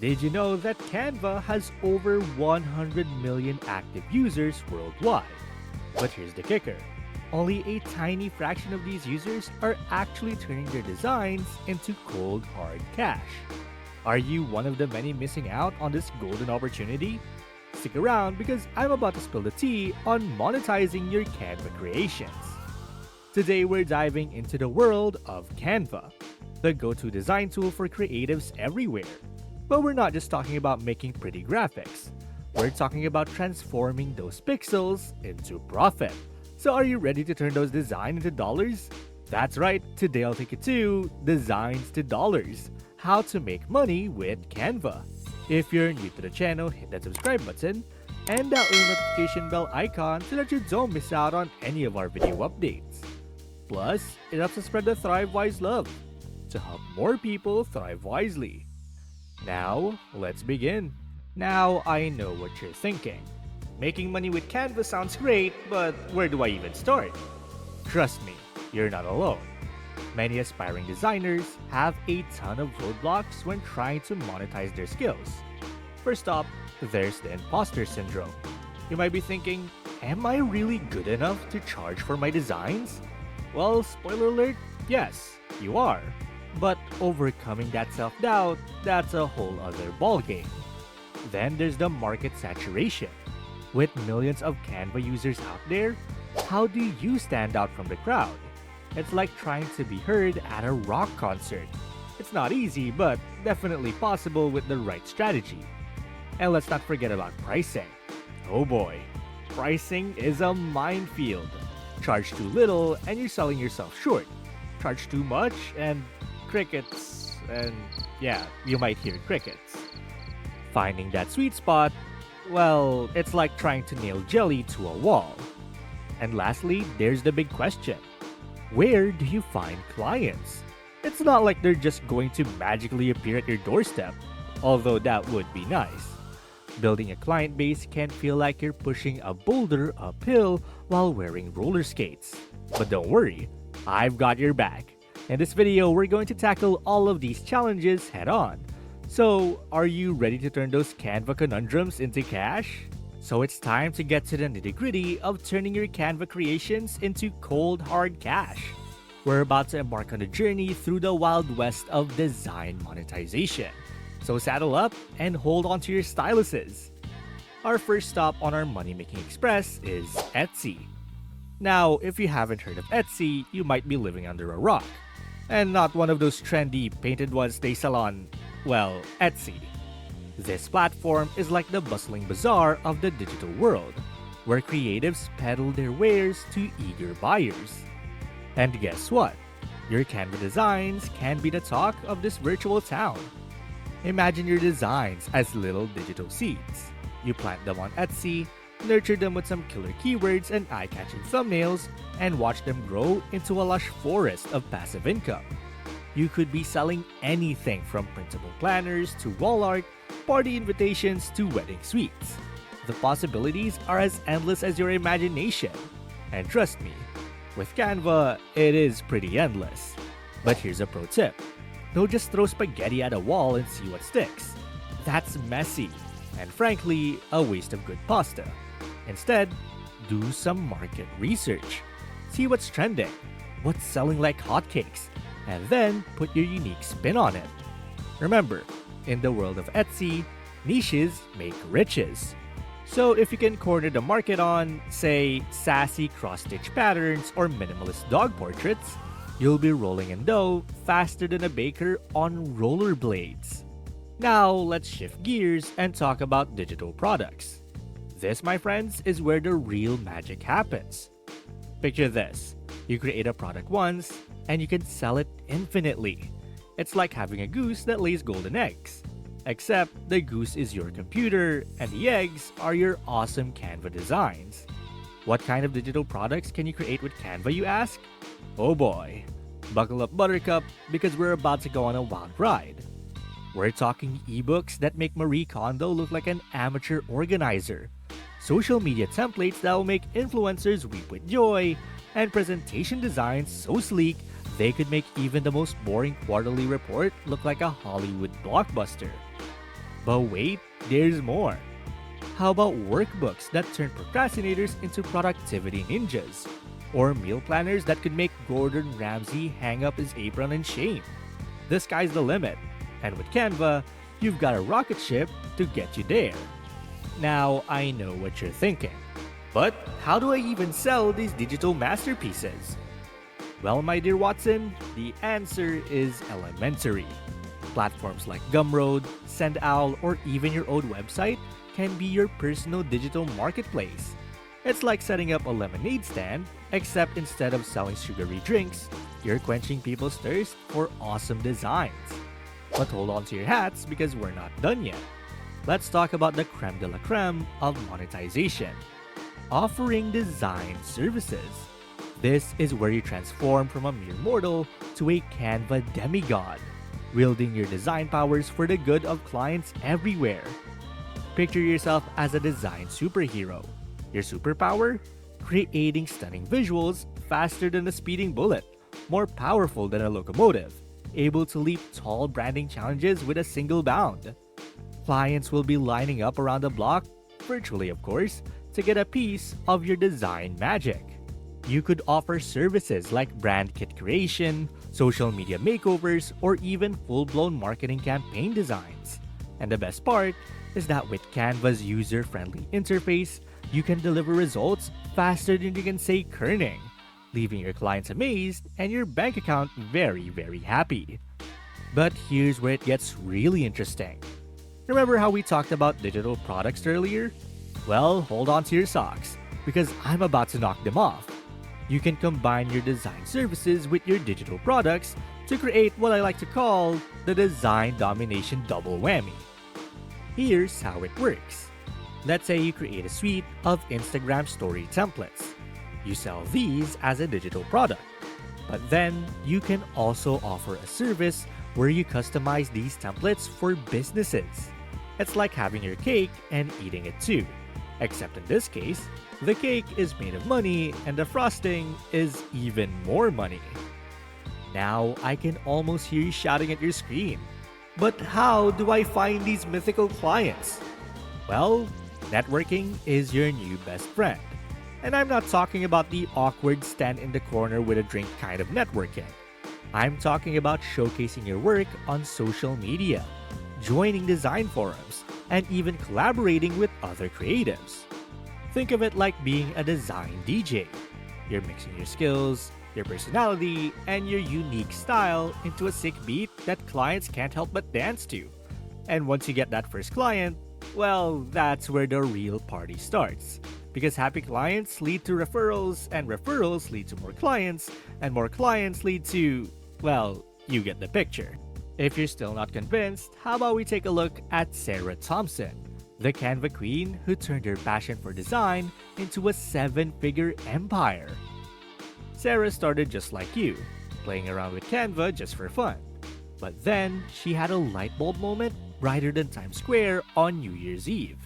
Did you know that Canva has over 100 million active users worldwide? But here's the kicker. Only a tiny fraction of these users are actually turning their designs into cold hard cash. Are you one of the many missing out on this golden opportunity? Stick around because I'm about to spill the tea on monetizing your Canva creations. Today we're diving into the world of Canva, the go-to design tool for creatives everywhere. But we're not just talking about making pretty graphics. We're talking about transforming those pixels into profit. So are you ready to turn those designs into dollars? That's right, today I'll take you to Designs to Dollars, how to make money with Canva. If you're new to the channel, hit that subscribe button and that little notification bell icon so that you don't miss out on any of our video updates. Plus, it helps us spread the Thrive Wise love to help more people thrive wisely. Now, let's begin. Now, I know what you're thinking. Making money with Canva sounds great, but where do I even start? Trust me, you're not alone. Many aspiring designers have a ton of roadblocks when trying to monetize their skills. First up, there's the imposter syndrome. You might be thinking, am I really good enough to charge for my designs? Well, spoiler alert, yes, you are. But overcoming that self-doubt, that's a whole other ballgame. Then there's the market saturation. With millions of Canva users out there, how do you stand out from the crowd? It's like trying to be heard at a rock concert. It's not easy, but definitely possible with the right strategy. And let's not forget about pricing. Oh boy, pricing is a minefield. Charge too little and you're selling yourself short. Charge too much and crickets, and yeah, you might hear crickets. Finding that sweet spot, well, it's like trying to nail jelly to a wall. And lastly, there's the big question. Where do you find clients? It's not like they're just going to magically appear at your doorstep, although that would be nice. Building a client base can feel like you're pushing a boulder uphill while wearing roller skates. But don't worry, I've got your back. In this video, we're going to tackle all of these challenges head on. So, are you ready to turn those Canva conundrums into cash? So it's time to get to the nitty-gritty of turning your Canva creations into cold hard cash. We're about to embark on a journey through the wild west of design monetization. So saddle up and hold on to your styluses. Our first stop on our money-making express is Etsy. Now, if you haven't heard of Etsy, you might be living under a rock. And not one of those trendy painted ones they sell on, well, Etsy. This platform is like the bustling bazaar of the digital world, where creatives peddle their wares to eager buyers. And guess what? Your Canva designs can be the talk of this virtual town. Imagine your designs as little digital seeds. You plant them on Etsy, nurture them with some killer keywords and eye-catching thumbnails, and watch them grow into a lush forest of passive income. You could be selling anything from printable planners to wall art, party invitations to wedding suites. The possibilities are as endless as your imagination. And trust me, with Canva, it is pretty endless. But here's a pro tip. Don't just throw spaghetti at a wall and see what sticks. That's messy, and frankly, a waste of good pasta. Instead, do some market research. See what's trending, what's selling like hotcakes, and then put your unique spin on it. Remember, in the world of Etsy, niches make riches. So if you can corner the market on, say, sassy cross-stitch patterns or minimalist dog portraits, you'll be rolling in dough faster than a baker on rollerblades. Now, let's shift gears and talk about digital products. This, my friends, is where the real magic happens. Picture this. You create a product once, and you can sell it infinitely. It's like having a goose that lays golden eggs. Except the goose is your computer, and the eggs are your awesome Canva designs. What kind of digital products can you create with Canva, you ask? Oh boy. Buckle up, Buttercup, because we're about to go on a wild ride. We're talking ebooks that make Marie Kondo look like an amateur organizer, social media templates that will make influencers weep with joy, and presentation designs so sleek they could make even the most boring quarterly report look like a Hollywood blockbuster. But wait, there's more. How about workbooks that turn procrastinators into productivity ninjas? Or meal planners that could make Gordon Ramsay hang up his apron in shame? The sky's the limit. And with Canva, you've got a rocket ship to get you there. Now, I know what you're thinking. But how do I even sell these digital masterpieces? Well, my dear Watson, the answer is elementary. Platforms like Gumroad, SendOwl, or even your own website can be your personal digital marketplace. It's like setting up a lemonade stand, except instead of selling sugary drinks, you're quenching people's thirst for awesome designs. But hold on to your hats because we're not done yet. Let's talk about the creme de la creme of monetization. Offering design services. This is where you transform from a mere mortal to a Canva demigod, wielding your design powers for the good of clients everywhere. Picture yourself as a design superhero. Your superpower? Creating stunning visuals faster than a speeding bullet, more powerful than a locomotive, able to leap tall branding challenges with a single bound. Clients will be lining up around the block, virtually of course, to get a piece of your design magic. You could offer services like brand kit creation, social media makeovers, or even full-blown marketing campaign designs. And the best part is that with Canva's user-friendly interface, you can deliver results faster than you can say kerning, leaving your clients amazed and your bank account very, very happy. But here's where it gets really interesting. Remember how we talked about digital products earlier? Well, hold on to your socks, because I'm about to knock them off. You can combine your design services with your digital products to create what I like to call the design domination double whammy. Here's how it works. Let's say you create a suite of Instagram story templates. You sell these as a digital product. But then you can also offer a service where you customize these templates for businesses. It's like having your cake and eating it too. Except in this case, the cake is made of money and the frosting is even more money. Now I can almost hear you shouting at your screen. But how do I find these mythical clients? Well, networking is your new best friend. And I'm not talking about the awkward stand in the corner with a drink kind of networking. I'm talking about showcasing your work on social media, joining design forums, and even collaborating with other creatives. Think of it like being a design DJ. You're mixing your skills, your personality, and your unique style into a sick beat that clients can't help but dance to. And once you get that first client, well, that's where the real party starts. Because happy clients lead to referrals, and referrals lead to more clients, and more clients lead to, well, you get the picture. If you're still not convinced, how about we take a look at Sarah Thompson, the Canva queen who turned her passion for design into a 7-figure empire. Sarah started just like you, playing around with Canva just for fun. But then, she had a light bulb moment brighter than Times Square on New Year's Eve.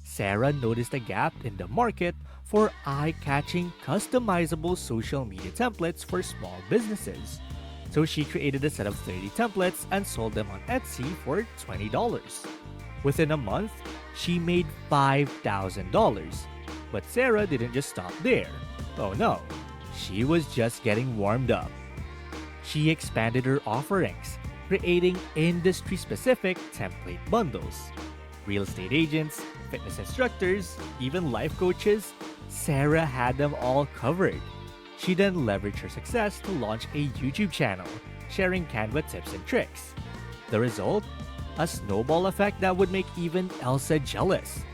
Sarah noticed a gap in the market for eye-catching, customizable social media templates for small businesses. So she created a set of 30 templates and sold them on Etsy for $20. Within a month, she made $5,000. But Sarah didn't just stop there. Oh no, she was just getting warmed up. She expanded her offerings, creating industry-specific template bundles. Real estate agents, fitness instructors, even life coaches, Sarah had them all covered. She then leveraged her success to launch a YouTube channel, sharing Canva tips and tricks. The result? A snowball effect that would make even Elsa jealous.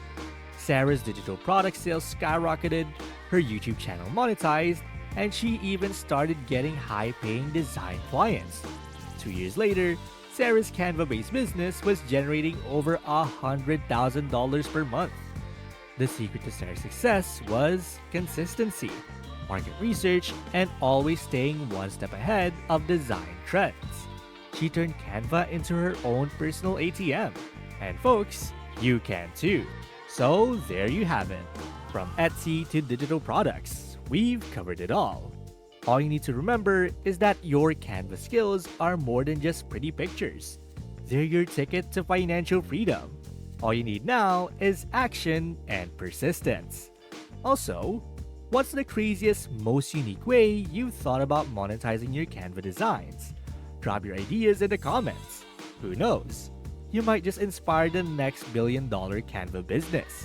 Sarah's digital product sales skyrocketed, her YouTube channel monetized, and she even started getting high-paying design clients. 2 years later, Sarah's Canva-based business was generating over $100,000 per month. The secret to Sarah's success was consistency, market research, and always staying one step ahead of design trends. She turned Canva into her own personal ATM. And folks, you can too. So there you have it. From Etsy to digital products, we've covered it all. All you need to remember is that your Canva skills are more than just pretty pictures. they're your ticket to financial freedom. All you need now is action and persistence. Also, what's the craziest, most unique way you've thought about monetizing your Canva designs? Drop your ideas in the comments. Who knows? You might just inspire the next billion-dollar Canva business.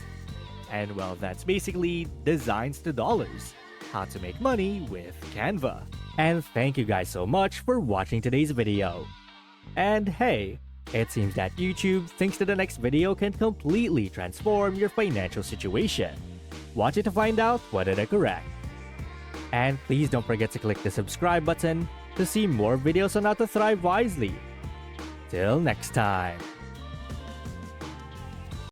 And well, that's basically Designs to Dollars, how to make money with Canva. And thank you guys so much for watching today's video. And hey, it seems that YouTube thinks that the next video can completely transform your financial situation. Watch it to find out whether they're correct. And please don't forget to click the subscribe button to see more videos on how to thrive wisely. Till next time.